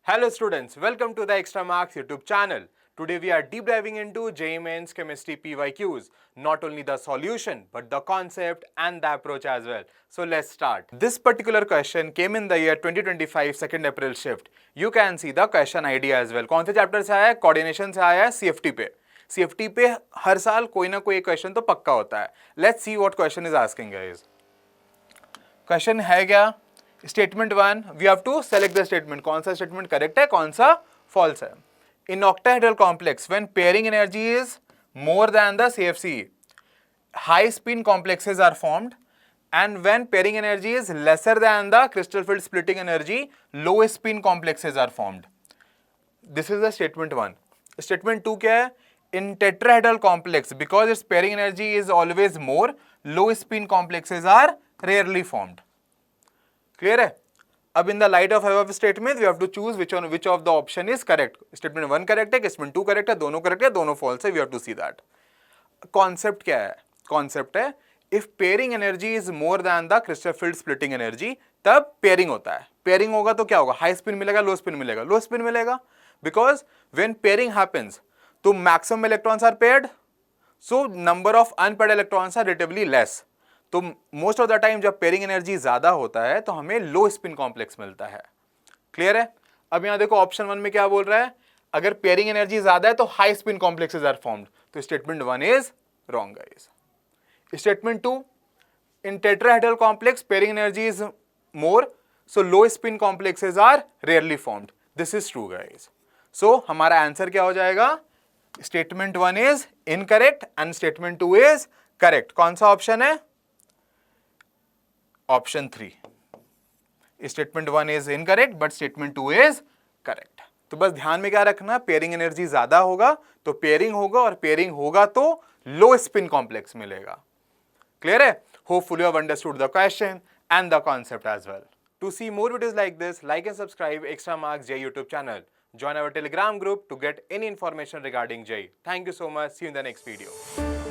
Hello students, welcome to the Extra Marks YouTube channel. Today we are deep diving into JEE Mains Chemistry PYQs. Not only the solution, but the concept and the approach as well. So let's start. This particular question came in the year 2025 2nd April shift. You can see the question ID as well. कौन से chapter से आया है? Coordination से आया है CFT पे. CFT पे हर साल कोई ना कोई क्वेश्चन तो पक्का होता है. Let's see what question is asking guys. Question है क्या? Statement one, we have to select the statement. कौन सा स्टेटमेंट करेक्ट है, कौन सा फॉल्स है. In octahedral complex when pairing energy is more than the CFC, high spin complexes are formed, and when pairing energy is lesser than the crystal field splitting energy, low spin complexes are formed. This is the statement one. Statement two क्या है? In tetrahedral complex, because its pairing energy is always more, low spin complexes are rarely formed. Clear है? अब in the light of above statement, we have to choose which of the option is correct. Statement one correct है, statement two correct है, दोनों correct है, दोनों false है. We have to see that. Concept क्या है? Concept है if pairing energy is more than the crystal field splitting energy, तब pairing होता है. Pairing होगा तो क्या होगा? High spin मिलेगा, low spin मिलेगा. Low spin मिलेगा because when pairing happens, तो maximum electrons are paired, so number of unpaired electrons are relatively less. तो मोस्ट ऑफ द टाइम जब पेयरिंग एनर्जी ज्यादा होता है तो हमें लो स्पिन कॉम्प्लेक्स मिलता है. क्लियर है? अब यहां देखो ऑप्शन वन में क्या बोल रहा है, अगर पेयरिंग एनर्जी ज्यादा है तो high spin complexes are formed. तो statement one is wrong guys. Statement two, in tetrahedral complex pairing energy is more, so low spin complexes are rarely formed. This is true guys. So हमारा answer क्या हो जाएगा? Statement one is incorrect and statement two is correct. कौन सा option है? Option three. Statement one is incorrect but statement two is correct. तो बस ध्यान में क्या रखना, पेयरिंग एनर्जी ज्यादा होगा तो पेयरिंग होगा, और पेयरिंग होगा तो लो स्पिन कॉम्प्लेक्स मिलेगा. क्लियर है? Hopefully you have understood the question and the concept as well. To see more videos like this, like and subscribe extra marks JEE YouTube channel. Join our Telegram group to get any information regarding JEE. Thank you so much. See you in the next video.